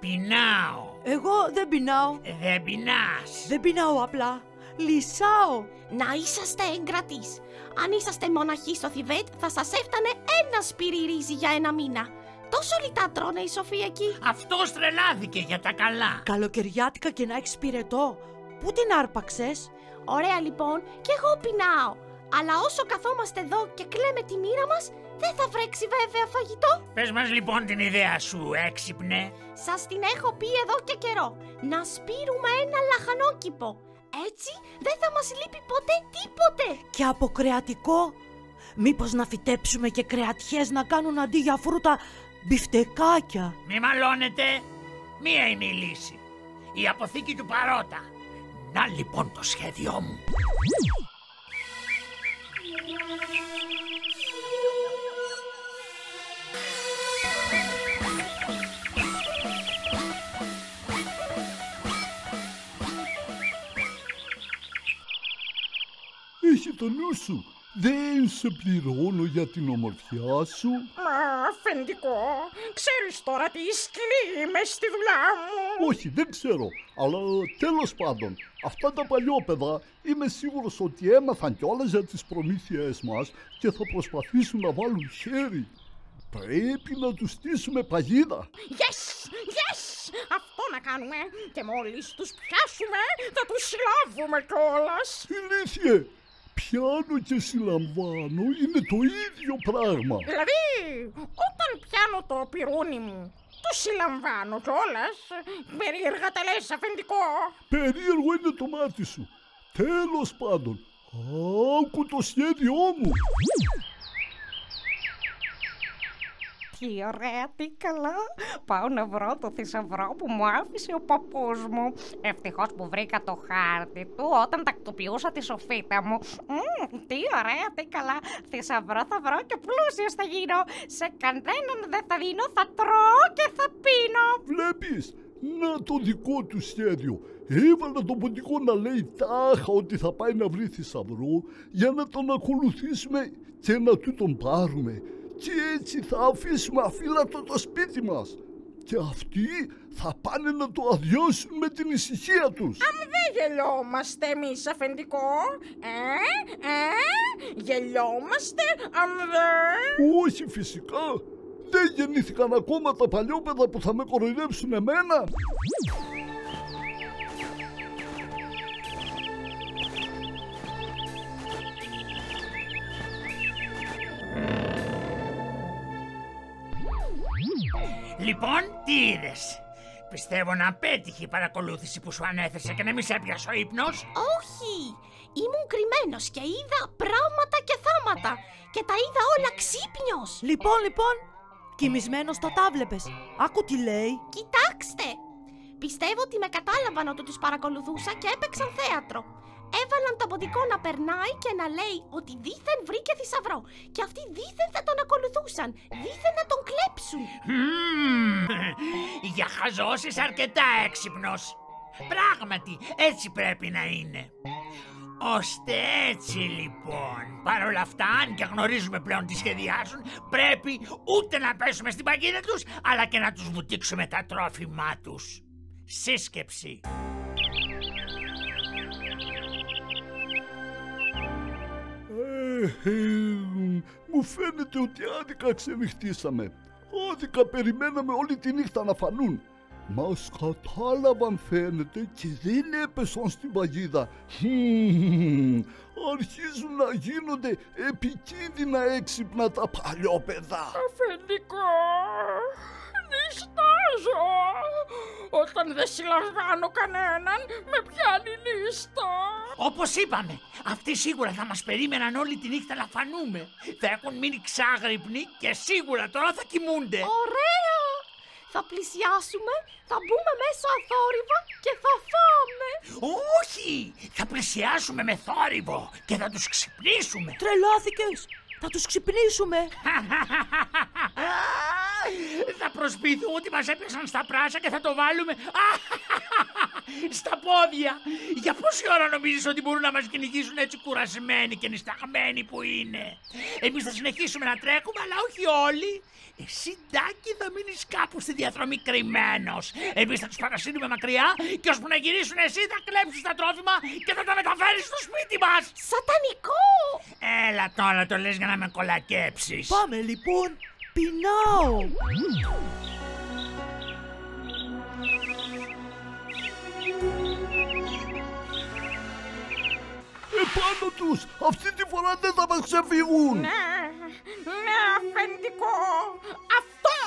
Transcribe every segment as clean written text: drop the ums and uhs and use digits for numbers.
Πεινάω. Εγώ δεν πεινάω. Δεν πεινάς. Δεν πεινάω απλά. Λυσάω. Να είσαστε εγκρατείς. Αν είσαστε μοναχοί στο Θιβέτ, θα σας έφτανε ένα σπήρι ρύζι για ένα μήνα. Τόσο λιτά τρώνε οι σοφοί εκεί. Αυτός τρελάθηκε για τα καλά. Καλοκαιριάτικα και να έχεις πυρετό. Πού την άρπαξες? Ωραία λοιπόν, και εγώ πεινάω. Αλλά όσο καθόμαστε εδώ και κλαίμε τη μοίρα μας, δεν θα βρέξει βέβαια φαγητό. Πες μας λοιπόν την ιδέα σου, έξυπνε. Σας την έχω πει εδώ και καιρό. Να σπείρουμε ένα λαχανόκηπο. Έτσι δεν θα μας λείπει ποτέ τίποτε. Και από κρεατικό. Μήπως να φυτέψουμε και κρεατιές να κάνουν αντί για φρούτα μπιφτεκάκια? Μη μαλώνετε. Μία είναι η λύση. Η αποθήκη του Παρότα. Να λοιπόν το σχέδιό μου. Έχει το νου σου. Δεν σε πληρώνω για την ομορφιά σου. Μα, αφεντικό, ξέρεις τώρα τι σκληρή μες στη δουλειά μου. Όχι, δεν ξέρω. Αλλά τέλος πάντων, αυτά τα παλιόπαιδα είμαι σίγουρος ότι έμαθαν κιόλας για τις προμήθειές μας και θα προσπαθήσουν να βάλουν χέρι. Πρέπει να τους στήσουμε παγίδα. Yes, yes, αυτό να κάνουμε. Και μόλις τους πιάσουμε θα τους συλλάβουμε κιόλας. Ηλίθιε, πιάνω και συλλαμβάνω είναι το ίδιο πράγμα. Δηλαδή, όταν πιάνω το πυρούνι μου, το συλλαμβάνω κιόλας. Περίεργα τα λες, αφεντικό. Περίεργο είναι το μάτι σου. Τέλος πάντων, άκου το σχέδιό μου. Τι ωραία, τι καλά. Πάω να βρω το θησαυρό που μου άφησε ο παππούς μου. Ευτυχώς που βρήκα το χάρτη του όταν τακτοποιούσα τη σοφίτα μου. Τι ωραία, τι καλά. Θησαυρό θα βρω και πλούσιος θα γίνω. Σε κανέναν δεν θα δίνω, θα τρώω και θα πίνω. Βλέπεις, να το δικό του σχέδιο. Έβαλα τον ποντικό να λέει τάχα ότι θα πάει να βρει θησαυρό για να τον ακολουθήσουμε και να του τον πάρουμε. Και έτσι θα αφήσουμε αφύλακτο το σπίτι μας. Και αυτοί θα πάνε να το αδειώσουν με την ησυχία τους. Αν δεν γελιόμαστε εμείς, αφεντικό. Γελιόμαστε, αν δεν... Όχι φυσικά. Δεν γεννήθηκαν ακόμα τα παλιόπαιδα που θα με κοροϊδέψουν εμένα. Λοιπόν, τι είδες? Πιστεύω να απέτυχε η παρακολούθηση που σου ανέθεσε και να μη σε έπιασε ο ύπνος. Όχι, ήμουν κρυμμένος και είδα πράγματα και θάματα. Και τα είδα όλα ξύπνιος. Λοιπόν, κοιμισμένος θα τα βλέπες. Άκου τι λέει. Κοιτάξτε! Πιστεύω ότι με κατάλαβαν ότι τους παρακολουθούσα και έπαιξαν θέατρο. Έβαλαν τον ποντικό να περνάει και να λέει ότι δήθεν βρήκε θησαυρό. Και αυτοί δήθεν θα τον ακολουθούσαν. Δήθεν να τον κλέψουν. Για χαζός είσαι αρκετά έξυπνος. Πράγματι, έτσι πρέπει να είναι. Ώστε έτσι λοιπόν, παρόλα αυτά, αν και γνωρίζουμε πλέον τι σχεδιάζουν, πρέπει ούτε να πέσουμε στην παγίδα τους, αλλά και να τους βουτήξουμε τα τρόφιμά τους. Σύσκεψη. Μου φαίνεται ότι άδικα ξενυχτήσαμε. Άδικα περιμέναμε όλη τη νύχτα να φανούν. Μας κατάλαβαν φαίνεται και δεν έπεσαν στην παγίδα. Αρχίζουν να γίνονται επικίνδυνα έξυπνα τα παλιόπαιδα. Αφεντικό, νηστάζω. Όταν δεν συλλαμβάνω κανέναν, με πιάνει νύστα. Όπως είπαμε, αυτοί σίγουρα θα μας περίμεναν όλη τη νύχτα να φανούμε. Θα έχουν μείνει ξάγρυπνοι και σίγουρα τώρα θα κοιμούνται. Ωραία! Θα πλησιάσουμε, θα μπούμε μέσα αθόρυβα και θα φάμε. Όχι! Θα πλησιάσουμε με θόρυβο και θα τους ξυπνήσουμε. Τρελάθηκες. Θα τους ξυπνήσουμε. Θα προσποιηθούμε ότι μας έπιασαν στα πράσα και θα το βάλουμε στα πόδια. Για πόση ώρα νομίζεις ότι μπορούν να μας κυνηγήσουν έτσι κουρασμένοι και νησταγμένοι που είναι? Εμείς θα συνεχίσουμε να τρέχουμε, αλλά όχι όλοι. Εσύ, Ντάκη, θα μείνεις κάπου στη διαδρομή κρυμμένος. Εμείς θα τους παρασύρουμε μακριά και ώσπου να γυρίσουν εσύ θα κλέψεις τα τρόφιμα και θα τα μεταφέρεις στο σπίτι μας. Σατανικό! Έλα τώρα, το λες για να με κολακέψεις. Πάμε λοιπόν, πεινάω. Επάνω τους! Αυτή τη φορά δεν θα μας ξεφύγουν! Ναι, αφεντικό. Αυτό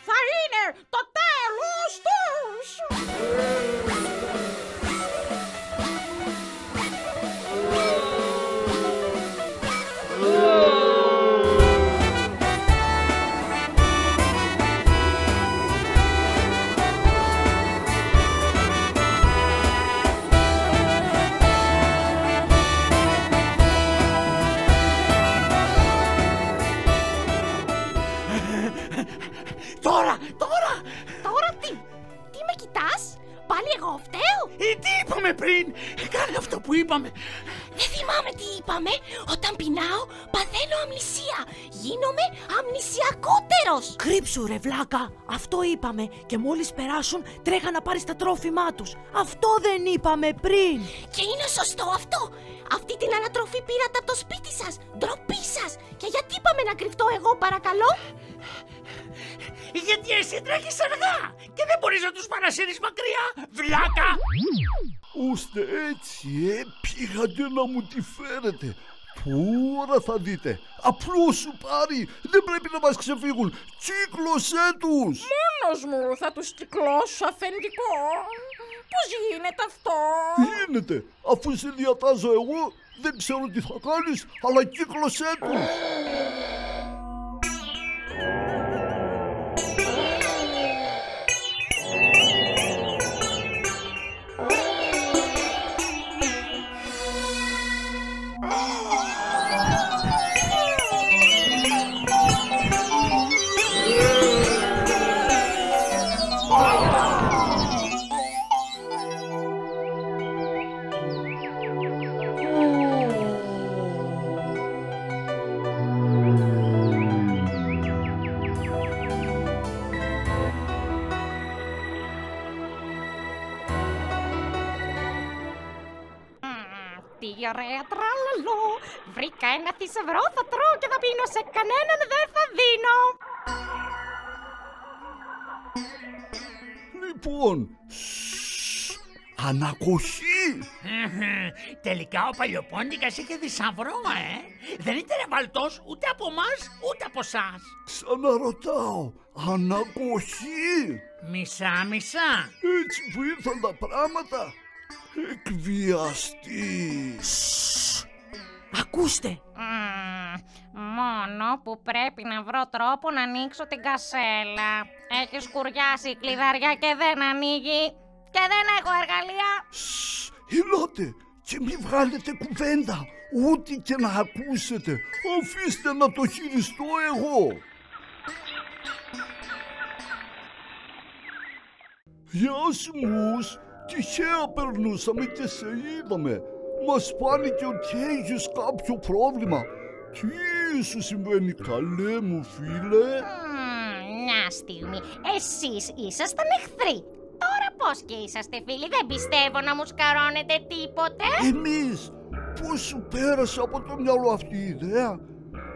θα είναι το τέλος τους. Τώρα τι με κοιτάς? Πάλι εγώ φταίω? Τι είπαμε πριν? Κάνε αυτό που είπαμε. Δεν θυμάμαι τι είπαμε. Όταν πεινάω παθαίνω αμνησία. Γίνομαι αμνησιακότερος. Κρύψου ρε βλάκα, αυτό είπαμε. Και μόλις περάσουν τρέχα να πάρεις τα τρόφιμά τους. Αυτό δεν είπαμε πριν. Και είναι σωστό αυτό. Αυτή την ανατροφή πήρατε από το σπίτι σας. Ντροπή σας. Και γιατί είπαμε να κρυφτώ εγώ, παρακαλώ? Γιατί εσύ τρέχεις αργά και δεν μπορείς να τους παρασύρεις μακριά, βλάκα. Ώστε έτσι, πήγατε να μου τη φέρετε. Τώρα θα δείτε. Απλώς σου πάρει. Δεν πρέπει να μας ξεφύγουν. Κύκλωσέ τους. Μόνος μου θα τους κυκλώσω, αφεντικό. Πώς γίνεται αυτό? Γίνεται. Αφού σε διατάζω εγώ, δεν ξέρω τι θα κάνεις, αλλά κύκλωσέ τους. Τι ωραία τραλαλό. Βρήκα ένα θησαυρό, θα τρώω και θα πίνω, σε κανέναν δεν θα δίνω. Λοιπόν, ανακοχή. Τελικά ο Παλιοπόντικας είχε θησαυρό, Δεν ήταν βαλτός ούτε από μας ούτε από σας. Ξαναρωτάω, ανακοχή. Μισά-μισά. Έτσι που ήρθαν τα πράγματα. Εκβιαστή. Ακούστε. Μόνο που πρέπει να βρω τρόπο να ανοίξω την κασέλα. Έχει σκουριάσει η κλειδαριά και δεν ανοίγει. Και δεν έχω εργαλεία. Ελάτε και μη βγάλετε κουβέντα. Ούτε και να ακούσετε. Αφήστε να το χειριστώ εγώ. Γεια σου Μους. Τυχαία περνούσαμε και σε είδαμε. Μας φάνηκε ότι έχεις κάποιο πρόβλημα. Τι σου συμβαίνει, καλέ μου φίλε? Μια στιγμή. Εσείς ήσασταν εχθροί. Τώρα πώς και είσαστε φίλοι? Δεν πιστεύω να μου σκαρώνετε τίποτε. Εμείς, πώς σου πέρασε από το μυαλό αυτή η ιδέα?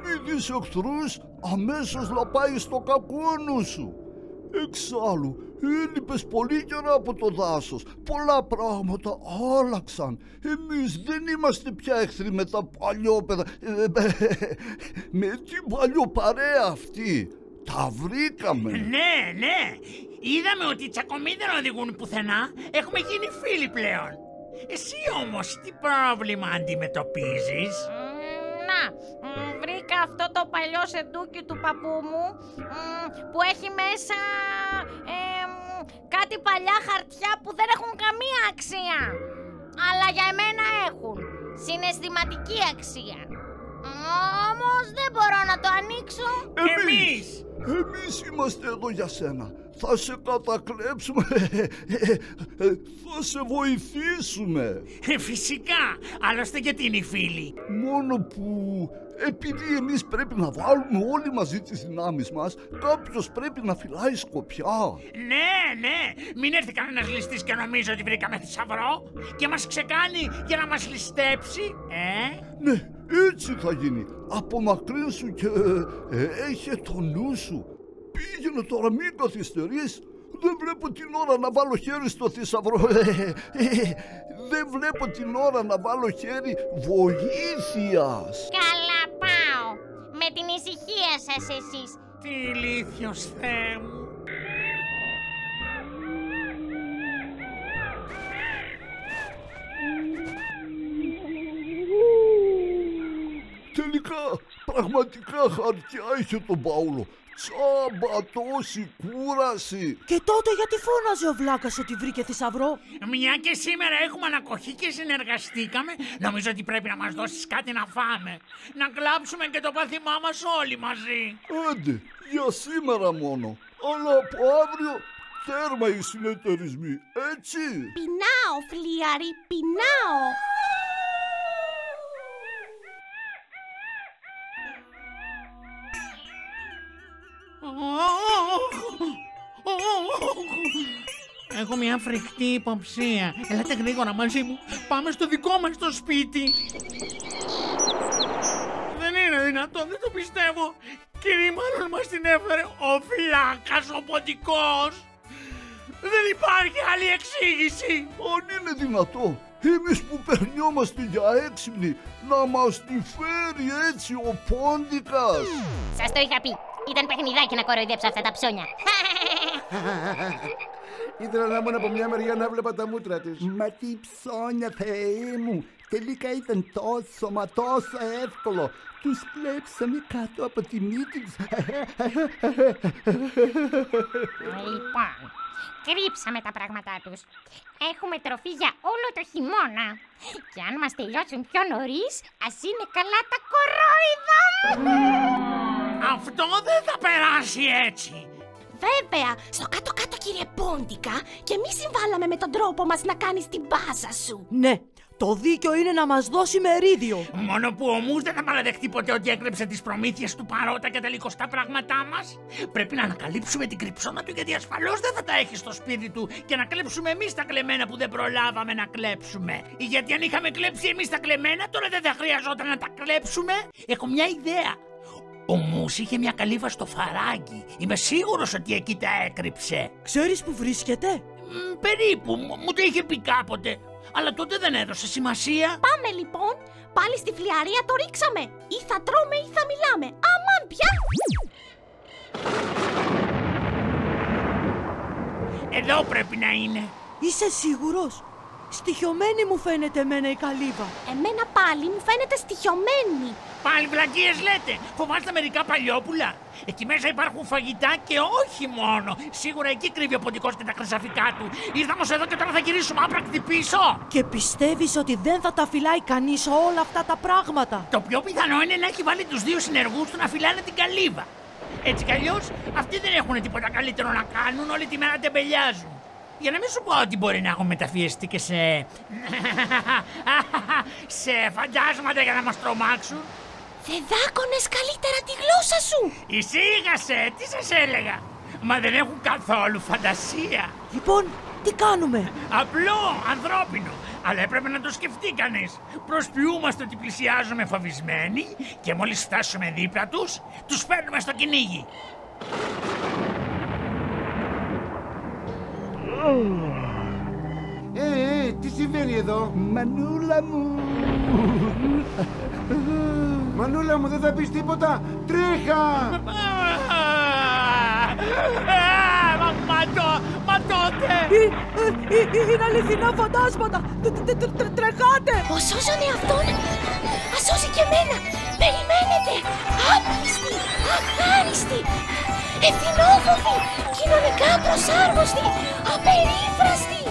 Μη δεις εχθρούς, αμέσως να πάει στο κακόνο σου. Εξάλλου, έλειπες πολύ καιρό από το δάσος. Πολλά πράγματα άλλαξαν. Εμείς δεν είμαστε πια εχθροί με τα παλιόπαιδα. Με την παλιοπαρέα αυτή. Τα βρήκαμε. Ναι. Είδαμε ότι οι τσακωμοί δεν οδηγούν πουθενά. Έχουμε γίνει φίλοι πλέον. Εσύ όμως τι πρόβλημα αντιμετωπίζεις? Να, βρήκα αυτό το παλιό σεντούκι του παππού μου που έχει μέσα κάτι παλιά χαρτιά που δεν έχουν καμία αξία. Αλλά για εμένα έχουν συναισθηματική αξία. Όμως δεν μπορώ να το ανοίξω. Εμείς είμαστε εδώ για σένα. Θα σε κατακλέψουμε. Θα σε βοηθήσουμε. Φυσικά. Άλλωστε γιατί είναι οι φίλοι. Μόνο που επειδή εμείς πρέπει να βάλουμε όλοι μαζί τις δυνάμεις μας, κάποιος πρέπει να φυλάει σκοπιά. Ναι. Μην έρθει κανένας ληστής και νομίζει ότι βρήκαμε θησαυρό και μας ξεκάνει για να μας ληστέψει. Ναι, έτσι θα γίνει. Απομακρύνσου και έχε το νου σου. Πήγαινε τώρα, μην καθυστερείς. Δεν βλέπω την ώρα να βάλω χέρι στο θησαυρό. Δεν βλέπω την ώρα να βάλω χέρι βοήθειας. Καλά πάω. Με την ησυχία σας εσείς. Τι ηλίθιος, Θεέ μου. Τελικά, πραγματικά χαρτιά είχε τον Πάολο. Τσάμπα τόση κούραση. Και τότε γιατί φώναζε ο Βλάκας ότι βρήκε θησαυρό? Μια και σήμερα έχουμε ανακοχή και συνεργαστήκαμε, νομίζω ότι πρέπει να μας δώσεις κάτι να φάμε. Να κλάψουμε και το πάθημά μας όλοι μαζί. Άντε, για σήμερα μόνο. Αλλά από αύριο τέρμα οι συνεταιρισμοί, έτσι. Πεινάω, Φλιαρή, πεινάω. Έχω μια φρικτή υποψία. Ελάτε γρήγορα μαζί μου. Πάμε στο δικό μας το σπίτι. Δεν είναι δυνατόν, δεν το πιστεύω. Κύριε, μάλλον μας την έφερε ο Βλάκας ο Ποντικός. Δεν υπάρχει άλλη εξήγηση. Αν είναι δυνατό, εμείς που περνιόμαστε για έξυπνοι, να μας τη φέρει έτσι ο Πόντικας. Σας το είχα πει. Ήταν παιχνιδάκι να κοροϊδέψω αυτά τα ψώνια. Ήθελα να ήμουν από μια μεριά να βλέπα τα μούτρα της. Μα τι ψώνια, Θεέ μου! Τελικά ήταν τόσο μα τόσο εύκολο. Τους κλέψαμε κάτω από τη μύτη τους. Λοιπόν, κρύψαμε τα πράγματά τους. Έχουμε τροφή για όλο το χειμώνα. Και αν μας τελειώσουν πιο νωρίς, ας είναι καλά τα κορόιδα. Αυτό δεν θα περάσει έτσι. Βέβαια, στο κάτω-κάτω, κύριε Πόντικα, και εμείς συμβάλαμε με τον τρόπο μας να κάνεις την μπάζα σου. Ναι, το δίκιο είναι να μας δώσει μερίδιο. Μόνο που ο Μούς δεν θα παραδεχτεί ποτέ ότι έκλεψε τις προμήθειες του Παρότα και τα λικοστά πράγματά μας. Πρέπει να ανακαλύψουμε την κρυψώνα του, γιατί ασφαλώς δεν θα τα έχει στο σπίτι του, και να κλέψουμε εμείς τα κλεμμένα που δεν προλάβαμε να κλέψουμε. Γιατί αν είχαμε κλέψει εμείς τα κλεμμένα, τώρα δεν θα χρειαζόταν να τα κλέψουμε. Έχω μια ιδέα. Ο Μούς είχε μια καλύβα στο Φαράγγι. Είμαι σίγουρος ότι εκεί τα έκρυψε. Ξέρεις που βρίσκεται? Περίπου, μου το είχε πει κάποτε. Αλλά τότε δεν έδωσε σημασία. Πάμε λοιπόν, πάλι στη φλιαρία το ρίξαμε. Ή θα τρώμε ή θα μιλάμε. Αμάν πια! Εδώ πρέπει να είναι. Είσαι σίγουρος? Στοιχειωμένη μου φαίνεται εμένα η καλύβα. Εμένα πάλι μου φαίνεται στοιχειωμένη. Πάλι βλακίες λέτε. Φοβάστε μερικά παλιόπουλα? Εκεί μέσα υπάρχουν φαγητά και όχι μόνο. Σίγουρα εκεί κρύβει ο Ποντικός και τα χρυσαφικά του. Ήρθαμε ως εδώ και τώρα θα γυρίσουμε άπρακτη πίσω. Και πιστεύεις ότι δεν θα τα φυλάει κανείς όλα αυτά τα πράγματα? Το πιο πιθανό είναι να έχει βάλει τους δύο συνεργούς του να φυλάνε την καλύβα. Έτσι κι αλλιώς αυτοί δεν έχουν τίποτα καλύτερο να κάνουν, όλη τη μέρα τεμπελιάζουν. Για να μην σου πω ότι μπορεί να έχουν μεταφιεστεί και σε φαντάσματα για να μας τρομάξουν. Δεν δάκωνες καλύτερα τη γλώσσα σου. Εισήγασε, τι σας έλεγα. Μα δεν έχουν καθόλου φαντασία. Λοιπόν, τι κάνουμε? Απλό, ανθρώπινο. Αλλά έπρεπε να το σκεφτεί κανείς. Προσποιούμαστε ότι πλησιάζουμε φοβισμένοι και μόλις φτάσουμε δίπλα τους, τους παίρνουμε στο κυνήγι. Τι συμβαίνει εδώ? Μανούλα μου! Μανούλα μου, δεν θα πεις τίποτα? Τρέχα! Μα τότε! Είναι αληθινά φαντάσματα! Τρεχάτε! Ο σώζανε αυτόν, ας σώσει και εμένα. Περιμένετε! Άπιστοι, αχάριστοι, ευθυνόφοβοι, κοινωνικά προσάρμοστοι, απερίφραστοι.